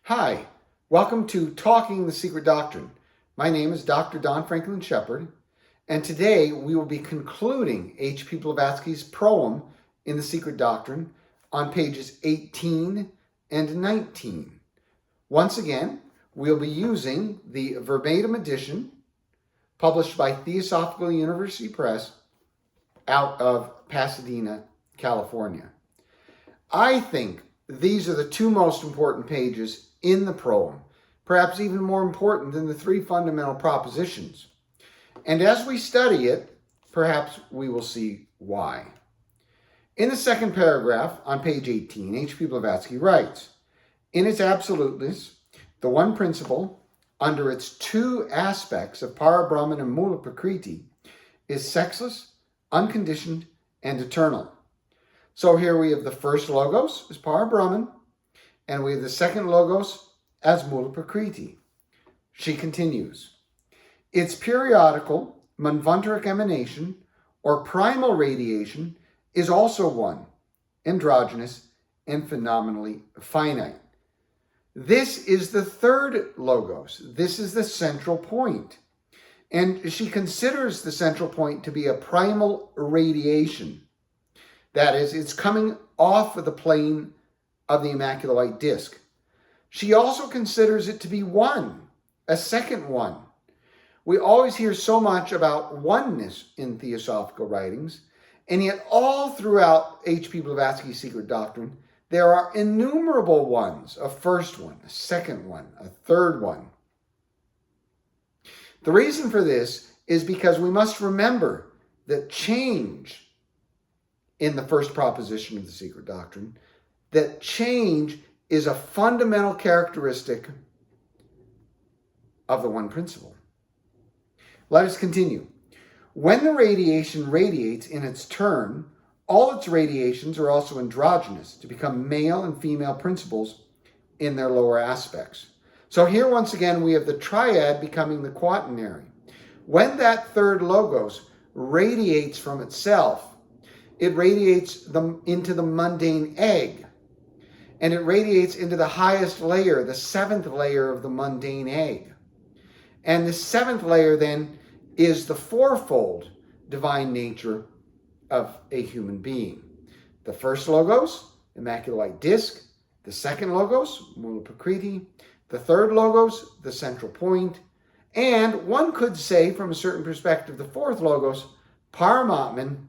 Hi, welcome to Talking the Secret Doctrine. My name is Dr. Don Franklin Shepherd, and today we will be concluding H.P. Blavatsky's proem in the Secret Doctrine on pages 18 and 19. Once again, we'll be using the verbatim edition published by Theosophical University Press out of Pasadena, California. I think these are the two most important pages in the proem, perhaps even more important than the three fundamental propositions. And as we study it, perhaps we will see why. In the second paragraph on page 18, H.P. Blavatsky writes, "In its absoluteness, the one principle, under its two aspects of Para Brahman and Mula Prakriti, is sexless, unconditioned, and eternal." So here we have the first logos as Para Brahman, and we have the second logos as Mula Prakriti. She continues, "Its periodical, manvantaric emanation, or primal radiation, is also one, androgynous, and phenomenally finite. This is the third logos. This is the central point. And she considers the central point to be a primal radiation. That is, it's coming off of the plane of the Immaculate White Disk. She also considers it to be one, a second one. We always hear so much about oneness in theosophical writings, and yet all throughout H.P. Blavatsky's Secret Doctrine, there are innumerable ones, a first one, a second one, a third one. The reason for this is because we must remember that change, in the first proposition of the Secret Doctrine, that change is a fundamental characteristic of the one principle. Let us continue. When the radiation radiates in its turn, all its radiations are also androgynous to become male and female principles in their lower aspects. So here once again we have the triad becoming the quaternary. When that third logos radiates from itself, it radiates into the mundane egg, and it radiates into the highest layer, the seventh layer of the mundane egg. And the seventh layer then is the fourfold divine nature of a human being. The first logos, Immaculate White Disk. The second logos, Mula Prakriti. The third logos, the central point. And one could say, from a certain perspective, the fourth logos, Paramatman,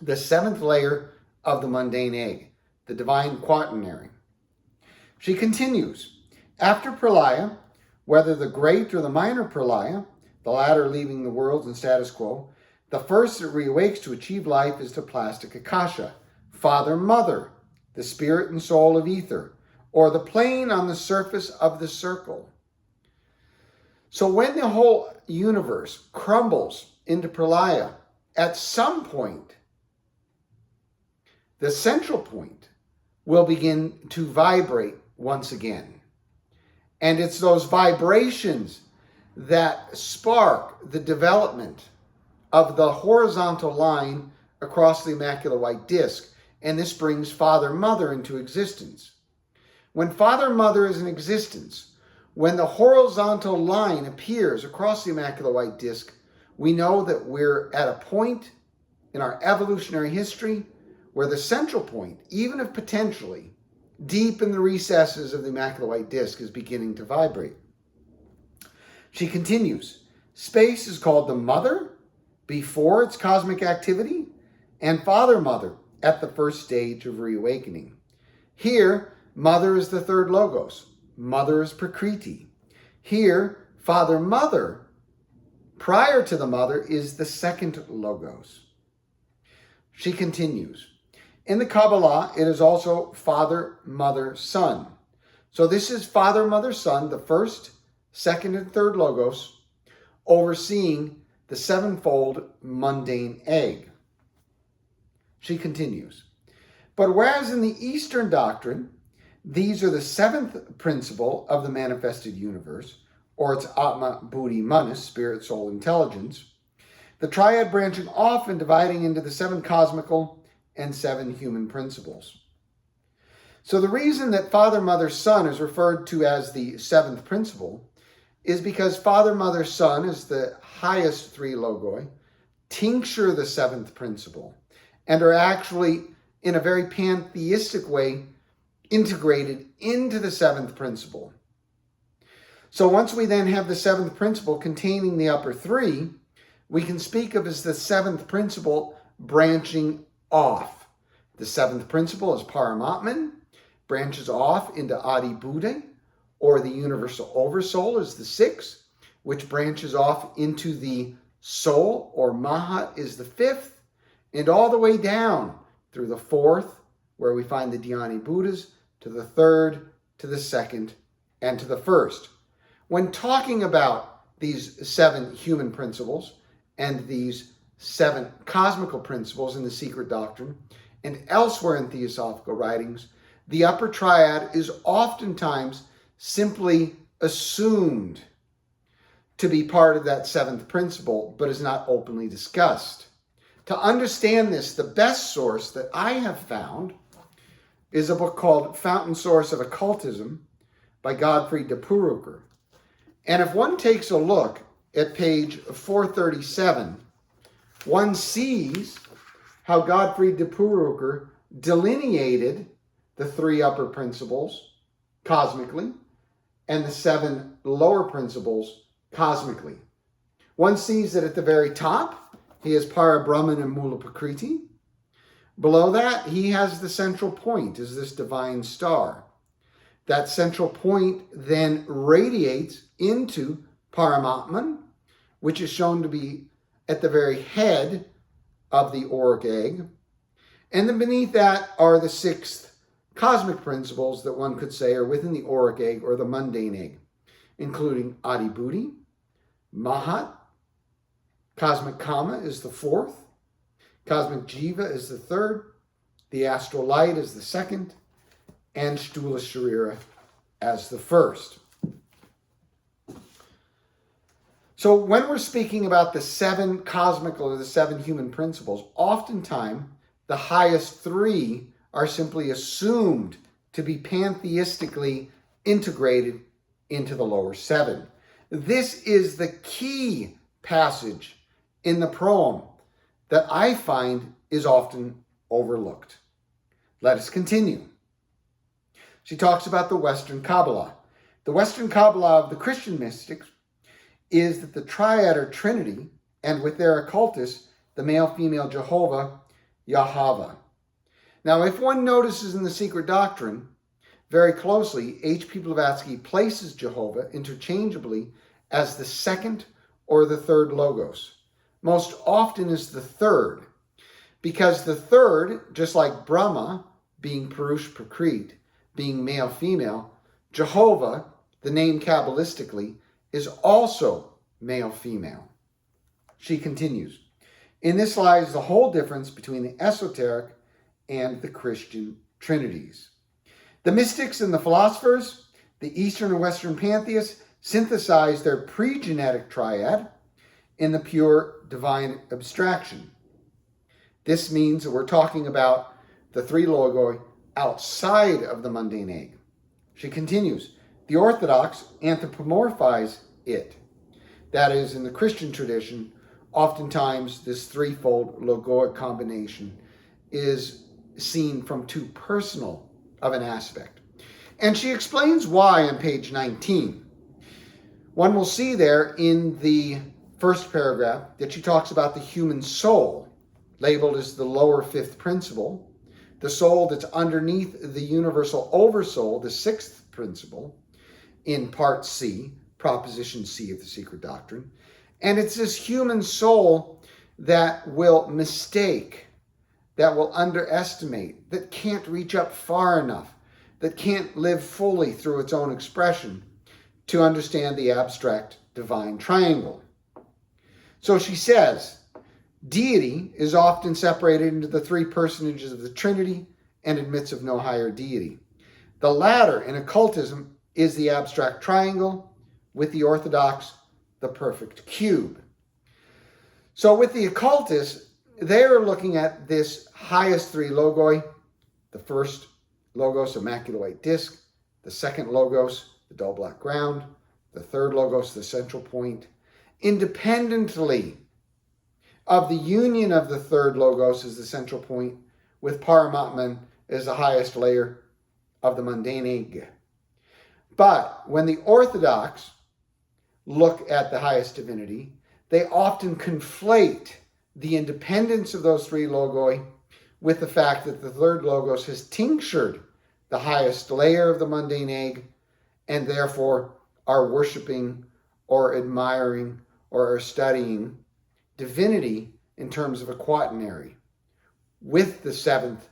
the seventh layer of the mundane egg, the divine quaternary. She continues, after Pralaya, whether the great or the minor Pralaya, the latter leaving the worlds in status quo, the first that reawakes to achieve life is the plastic Akasha, Father-Mother, the spirit and soul of ether, or the plane on the surface of the circle. So when the whole universe crumbles into Pralaya, at some point, the central point will begin to vibrate once again. And it's those vibrations that spark the development of the horizontal line across the Immaculate White Disk. And this brings Father-Mother into existence. When Father-Mother is in existence, when the horizontal line appears across the Immaculate White Disk, we know that we're at a point in our evolutionary history where the central point, even if potentially deep in the recesses of the Immaculate White Disk, is beginning to vibrate. She continues, space is called the mother before its cosmic activity, and Father-Mother at the first stage of reawakening. Here, mother is the third logos. Mother is Prakriti. Here, Father-Mother, prior to the mother, is the second logos. She continues, in the Kabbalah, it is also Father, Mother, Son. So this is Father, Mother, Son, the first, second, and third logos, overseeing the sevenfold mundane egg. She continues, but whereas in the Eastern doctrine, these are the seventh principle of the manifested universe, or its Atma, Buddhi, Manas, spirit, soul, intelligence, the triad branching off and dividing into the seven cosmical and seven human principles. So the reason that Father, Mother, Son is referred to as the seventh principle is because Father, Mother, Son is the highest three logoi, tincture the seventh principle, and are actually, in a very pantheistic way, integrated into the seventh principle. So once we then have the seventh principle containing the upper three, we can speak of as the seventh principle branching off. The seventh principle is Paramatman, branches off into Adi Buddha, or the universal oversoul is the sixth, which branches off into the soul, or Mahat is the fifth, and all the way down through the fourth, where we find the Dhyani Buddhas, to the third, to the second, and to the first. When talking about these seven human principles and these seven cosmical principles in the secret doctrine and elsewhere in theosophical writings, the upper triad is oftentimes simply assumed to be part of that seventh principle, but is not openly discussed. To understand this, the best source that I have found is a book called Fountain Source of Occultism by Gottfried de Purucker. And if one takes a look at page 437, one sees how Gottfried de Purucker delineated the three upper principles cosmically and the seven lower principles cosmically. One sees that at the very top, he has Para Brahman and Mula Prakriti. Below that, he has the central point, is this divine star. That central point then radiates into Paramatman, which is shown to be at the very head of the auric egg. And then beneath that are the sixth cosmic principles that one could say are within the auric egg or the mundane egg, including Adi Buddhi, Mahat, cosmic Kama is the fourth, cosmic Jiva is the third, the astral light is the second, and Sthula Sharira as the first. So when we're speaking about the seven cosmical or the seven human principles, oftentimes the highest three are simply assumed to be pantheistically integrated into the lower seven. This is the key passage in the proem that I find is often overlooked. Let us continue. She talks about the Western Kabbalah. The Western Kabbalah of the Christian mystics is that the triad or trinity, and with their occultists, the male-female Jehovah, Yahweh. Now, if one notices in the secret doctrine very closely, H.P. Blavatsky places Jehovah interchangeably as the second or the third logos. Most often is the third, because the third, just like Brahma, being Purush Prakrit, being male-female, Jehovah, the name Kabbalistically, is also male-female. She continues, in this lies the whole difference between the esoteric and the Christian trinities. The mystics and the philosophers, the Eastern and Western pantheists, synthesize their pre-genetic triad in the pure divine abstraction. This means that we're talking about the three logoi outside of the mundane egg. She continues, the Orthodox anthropomorphize it. That is, in the Christian tradition, oftentimes this threefold logoic combination is seen from too personal of an aspect. And she explains why on page 19. One will see there in the first paragraph that she talks about the human soul, labeled as the lower fifth principle, the soul that's underneath the universal oversoul, the sixth principle, in part C, proposition C of the secret doctrine. And it's this human soul that will mistake, that will underestimate, that can't reach up far enough, that can't live fully through its own expression to understand the abstract divine triangle. So she says, deity is often separated into the three personages of the Trinity and admits of no higher deity. The latter, in occultism, is the abstract triangle, with the Orthodox, the perfect cube. So with the occultists, they are looking at this highest three logoi, the first logos, a macular white disc. The second logos, the dull black ground. The third logos, the central point. Independently of the union of the third logos as the central point with Paramatman as the highest layer of the mundane egg. But when the Orthodox look at the highest divinity, they often conflate the independence of those three logoi with the fact that the third logos has tinctured the highest layer of the mundane egg and therefore are worshiping or admiring or are studying divinity in terms of a quaternary with the seventh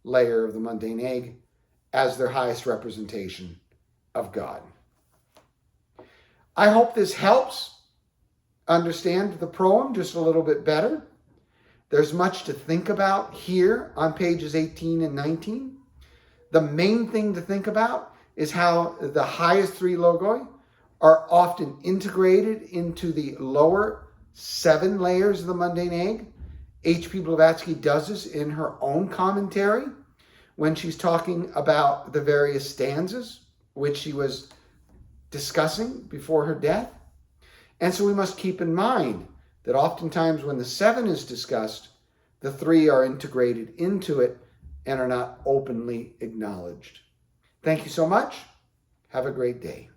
layer of the mundane egg as their highest representation of God. I hope this helps understand the proem just a little bit better. There's much to think about here on pages 18 and 19. The main thing to think about is how the highest three logoi are often integrated into the lower 7 layers of the mundane egg. H.P. Blavatsky does this in her own commentary when she's talking about the various stanzas which she was discussing before her death. And so we must keep in mind that oftentimes when the 7 is discussed, the 3 are integrated into it and are not openly acknowledged. Thank you so much. Have a great day.